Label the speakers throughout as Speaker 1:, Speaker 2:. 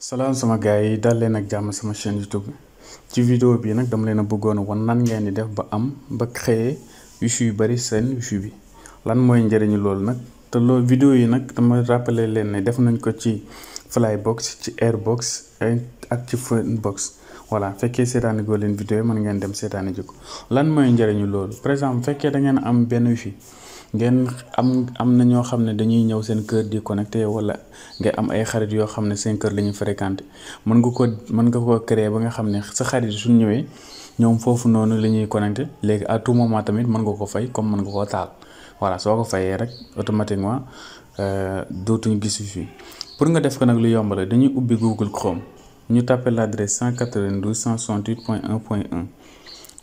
Speaker 1: Salam sama gars yi dal leen ak jàmm sama chaîne YouTube ci vidéo bi nag dama leen a bëggoon wan nan ngeen di def ba créer wifi yu bari seen wifi bi lan mooy njëriñu loolu nag te loolu vidéo yi nag dama rappeler leen ne def nañ ko ci Flybox ci Airbox ak ci Funbox voilà fekkee seetaani goo leen vidéo yi mën ngeen dem seetaani ji ko lan mooy njëriñu loolu par exemple fekkee da ngeen am benn wifi ngeen am na ñoo xam ne dañuy ñëw seen kër di connecté wala nga am ay xarit yoo xam ne seen kër la ñuy fréquenté mën nga ko créer ba nga xam ne sa xarit suñ ñëwee ñoom foofu noonu la ñuy connecté léegi à tout moment tamit mën nga ko fay comme mën nga koo taal voilà soo ko fayee rek automatiquement dootuñu gis wifi pour nga def ko nag lu yomb la dañuy ubbi Google Chrome ñu tapé l'adresse 192.168.1.1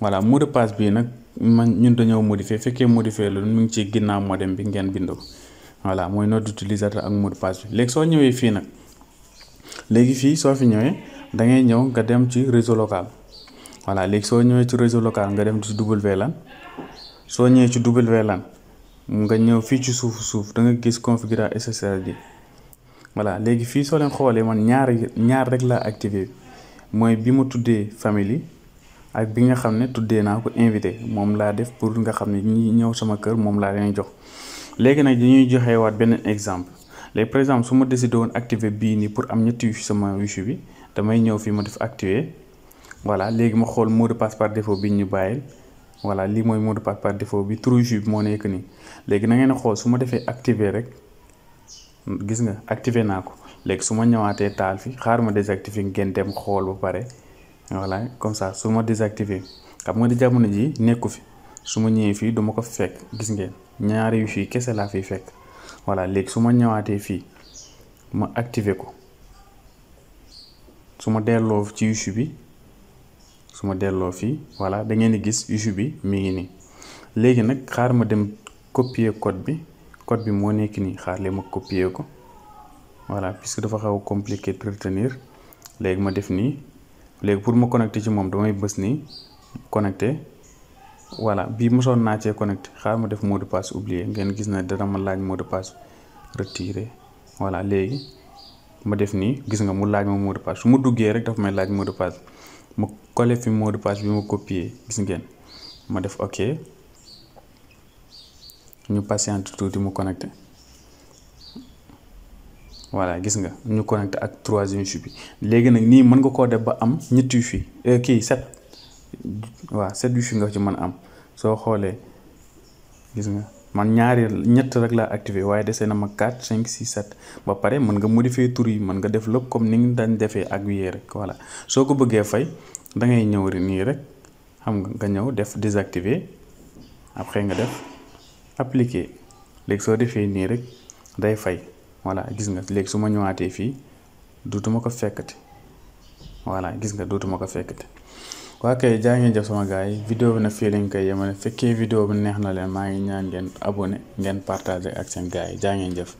Speaker 1: voilà mot de passe bii nag ñun dañoo modifier fekkee modifier lu mu ngi ci ginnaaw modem bi ngeen bindoo voilà mooy nom d'utilisateur ak mot de passe bi léegi soo ñëwee fii nag léegi fii soo fi ñëwee da ngay ñëw nga dem ci réseau local voilà léegi soo ñëwee ci réseau local nga dem ci WLAN soo ñëwee ci WLAN nga ñëw fii ci suuf da nga gis configurer SSID voilà léegi fii soo leen xoolee man ñaar rek laa activé mooy bi ma tuddee famille ak bi nga xam ne tuddee naa ko invité moom laa def pour nga xam ne ñi ñëw sama kër moom laa leen jox léegi nag dañuy joxe waat beneen exemple léegi par exemple su ma décidé woon activer bii nii pour am ñetti wifi sama wifi bi damay ñëw fii ma def activer voilà léegi ma xool mot de passe par défaut bi ñu bàyyil voilà lii mooy mot de passe par défaut bi turu wifi bi moo nekk nii léegi na ngeen a xool su ma defee activer rek gis nga activer naa ko léegi su ma ñëwaatee taal fi xaar ma désactiver ngeen dem xool ba pare voilà comme ça su ma désactiver xam nga di jamono ji nekku fi su ma ñëwee fii duma ko fekk gis ngeen ñaari wifi kese laa fiy fekk voilà léegi su ma ñëwaatee fii ma activer ko su ma delloo ci wifi bi su ma delloo fii voilà da ngeen di gis wifi bi mi ngi nii léegi nag xaar ma dem copier code bi moo nekk nii xaar leen ma copier ko voilà puisque dafa xaw a compliqué de retenir léegi ma def nii léegi pour ma connecté ci moom damay bës nii connecté voilà bii mosoon naa cee connecté xaar ma def mot de passe oublié ngeen gis na dana ma laaj mot de passe retiré voilà léegi ma def nii gis nga mu laaj ma mot de passe su ma duggee rek dafa may laaj mot de passe ma collé fi mot de passe bi ma copié gis ngeen ma def ok ñu patiente tuuti mu connecté voilà gis nga ñu connecté ak troisième wifi bi léegi nag nii mën nga koo def ba am ñetti wifi kii 7 wifi nga ci mën am soo xoolee gis nga man ñett rek laa activé waaye dese na ma 4 5 6 7 ba pare mën nga modifier tur yi mën nga def lépp comme ni nga daan defee ak wii rek voilà soo ko bëggee fay da ngay ñëw nii rek xam nga ñëw def désactiver après nga def appliquer léegi soo defee nii rek day fay. voilà gis nga léegi su ma ñëwaatee fii dootuma ko fekkati voilà gis nga dootuma ko fekkati waa kay jaa ngeen jëf sama gars yi vidéo bi nag fii lañ koy yemale fekkee vidéo bi neex na leen maa ngi ñaan ngeen abonné ngeen partagé ak seen gars yi jaa ngeen jëf